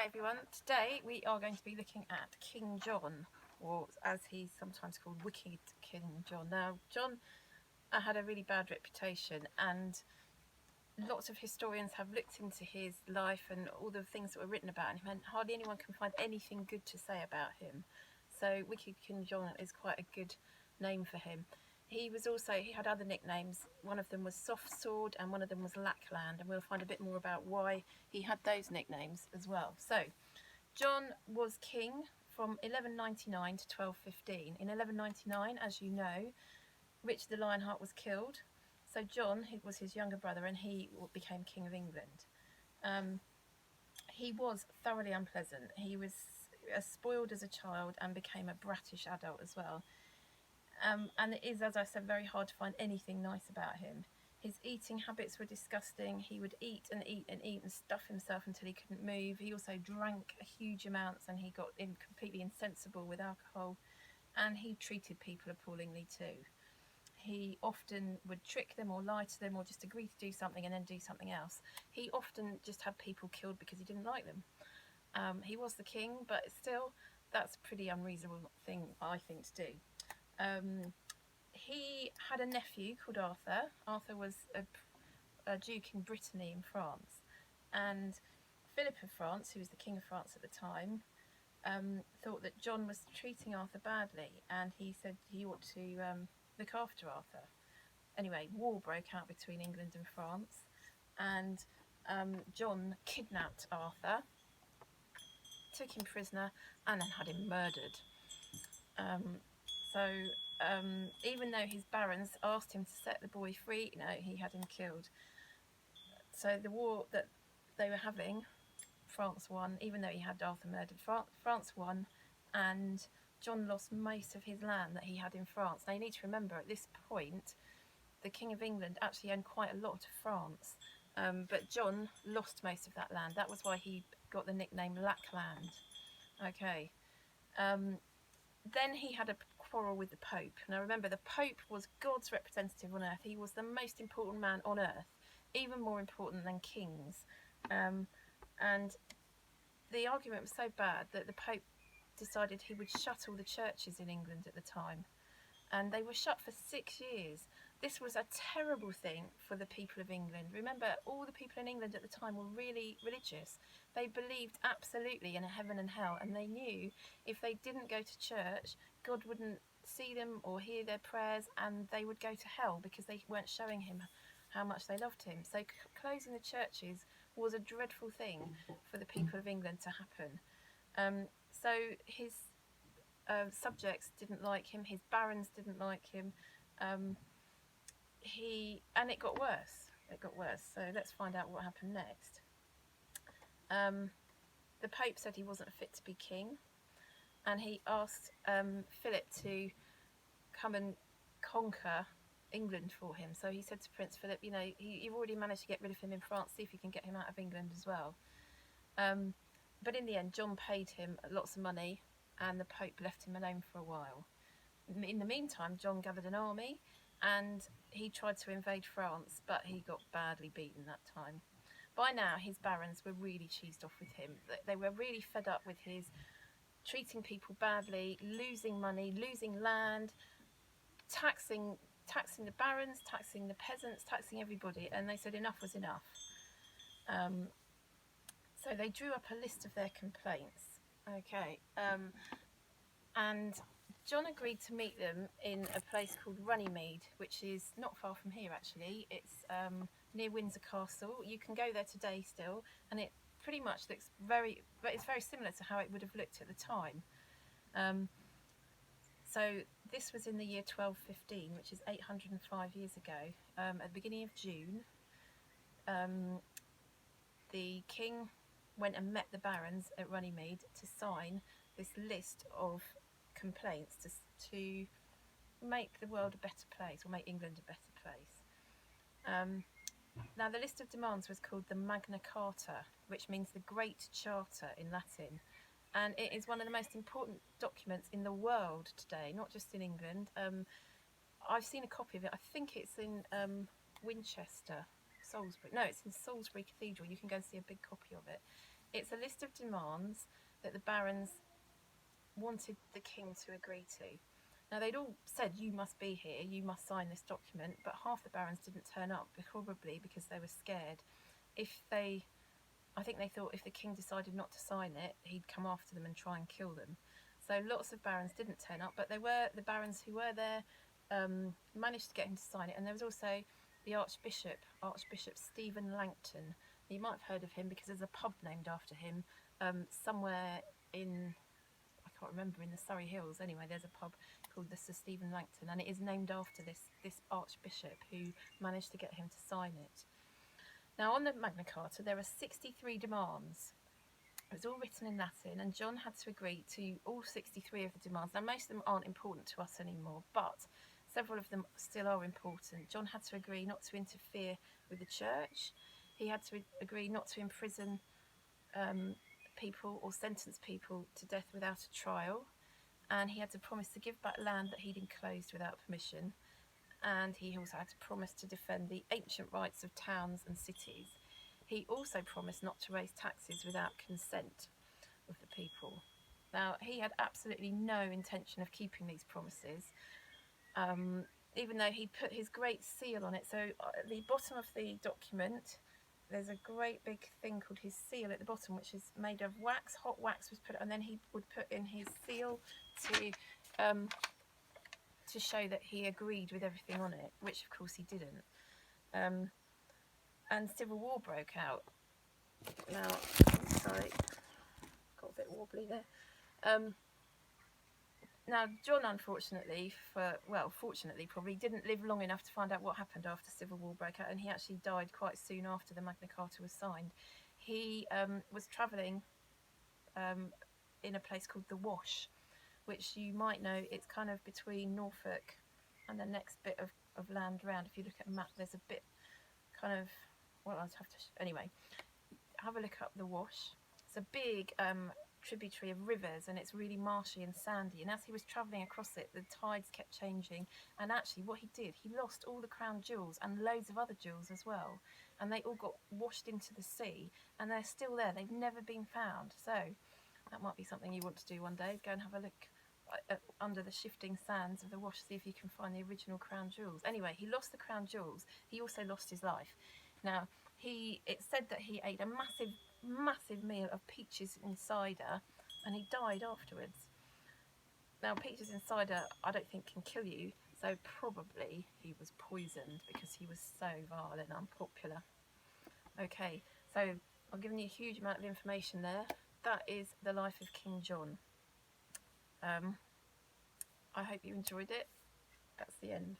Hi everyone, today we are going to be looking at King John, or as he's sometimes called, Wicked King John. Now, John had a really bad reputation, and lots of historians have looked into his life and all the things that were written about him, and hardly anyone can find anything good to say about him. So Wicked King John is quite a good name for him. He had other nicknames. One of them was Soft Sword and one of them was Lackland, and we'll find a bit more about why he had those nicknames as well. So John was king from 1199 to 1215. In 1199, as you know, Richard the Lionheart was killed. So John was his younger brother, and he became King of England. He was thoroughly unpleasant. He was spoiled as a child and became a brattish adult as well. And it is, as I said, very hard to find anything nice about him. His eating habits were disgusting. He would eat and eat and eat and stuff himself until he couldn't move. He also drank huge amounts, and he got completely insensible with alcohol, and he treated people appallingly too. He often would trick them or lie to them or just agree to do something and then do something else. He often just had people killed because he didn't like them. He was the king, but still, that's a pretty unreasonable thing, I think, to do. He had a nephew called Arthur. Arthur was a duke in Brittany in France, and Philip of France, who was the king of France at the time, thought that John was treating Arthur badly, and he said he ought to look after Arthur. Anyway, war broke out between England and France, and John kidnapped Arthur, took him prisoner, and then had him murdered. So even though his barons asked him to set the boy free, no, he had him killed. So the war that they were having, France won, even though he had Arthur murdered. France won, and John lost most of his land that he had in France. Now you need to remember, at this point, the King of England actually owned quite a lot of France, but John lost most of that land. That was why he got the nickname Lackland. Okay. Then he had a quarrel with the Pope. Now remember, the Pope was God's representative on earth. He was the most important man on earth, even more important than kings. And the argument was so bad that the Pope decided he would shut all the churches in England at the time. And they were shut for 6 years. This was a terrible thing for the people of England. Remember, all the people in England at the time were really religious. They believed absolutely in a heaven and hell, and they knew if they didn't go to church, God wouldn't see them or hear their prayers, and they would go to hell because they weren't showing him how much they loved him. So closing the churches was a dreadful thing for the people of England to happen. So his subjects didn't like him, his barons didn't like him, and it got worse. So let's find out what happened next. The Pope said he wasn't fit to be king, and he asked Philip to come and conquer England for him. So he said to Prince Philip, you know, you've already managed to get rid of him in France, see if you can get him out of England as well. But in the end, John paid him lots of money, and the Pope left him alone for a while. In the meantime, John gathered an army, and he tried to invade France, but he got badly beaten that time. By now, his barons were really cheesed off with him. They were really fed up with his treating people badly, losing money, losing land, taxing the barons, taxing the peasants, taxing everybody, and they said enough was enough. So they drew up a list of their complaints. Okay, and John agreed to meet them in a place called Runnymede, which is not far from here actually. It's near Windsor Castle. You can go there today still, and it pretty much looks it's very similar to how it would have looked at the time. So this was in the year 1215, which is 805 years ago. At the beginning of June, the king went and met the barons at Runnymede to sign this list of complaints to make the world a better place, or make England a better place. Now the list of demands was called the Magna Carta, which means the Great Charter in Latin, and it is one of the most important documents in the world today, not just in England. I've seen a copy of it. I think it's in Winchester, Salisbury. No, it's in Salisbury Cathedral. You can go and see a big copy of it. It's a list of demands that the barons wanted the king to agree to. Now, they'd all said, you must be here, you must sign this document, but half the barons didn't turn up, probably because they were scared. I think they thought if the king decided not to sign it, he'd come after them and try and kill them. So lots of barons didn't turn up, but there were the barons who were there, managed to get him to sign it. And there was also the Archbishop Stephen Langton. You might have heard of him because there's a pub named after him somewhere in, I can't remember, in the Surrey Hills. Anyway, there's a pub called the Sir Stephen Langton, and it is named after this Archbishop who managed to get him to sign it. Now, on the Magna Carta, there are 63 demands. It was all written in Latin, and John had to agree to all 63 of the demands. Now, most of them aren't important to us anymore, but several of them still are important. John had to agree not to interfere with the church. He had to agree not to imprison people or sentence people to death without a trial. And he had to promise to give back land that he'd enclosed without permission. And he also had to promise to defend the ancient rights of towns and cities. He also promised not to raise taxes without consent of the people. Now, he had absolutely no intention of keeping these promises, even though he put his great seal on it. So at the bottom of the document, there's a great big thing called his seal at the bottom, which is made of wax. Hot wax was put, and then he would put in his seal to show that he agreed with everything on it, which of course he didn't. And civil war broke out. Now, sorry, got a bit wobbly there. Now, John, unfortunately, fortunately probably, didn't live long enough to find out what happened after civil war broke out, and he actually died quite soon after the Magna Carta was signed. He was travelling in a place called the Wash, which you might know, it's kind of between Norfolk and the next bit of land round. If you look at a map, there's a bit kind of, well, I'd have to, anyway, have a look up the Wash. It's a big tributary of rivers, and it's really marshy and sandy. And as he was travelling across it, the tides kept changing. And actually, what he did, he lost all the crown jewels and loads of other jewels as well. And they all got washed into the sea, and they're still there. They've never been found. So that might be something you want to do one day. Go and have a look under the shifting sands of the Wash, see if you can find the original crown jewels. Anyway, he lost the crown jewels. He also lost his life. Now, it's said that he ate a massive meal of peaches and cider, and he died afterwards. Now, peaches and cider, I don't think can kill you, so probably he was poisoned because he was so vile and unpopular. Okay, so I've given you a huge amount of information there. That is the life of King John. I hope you enjoyed it. That's the end.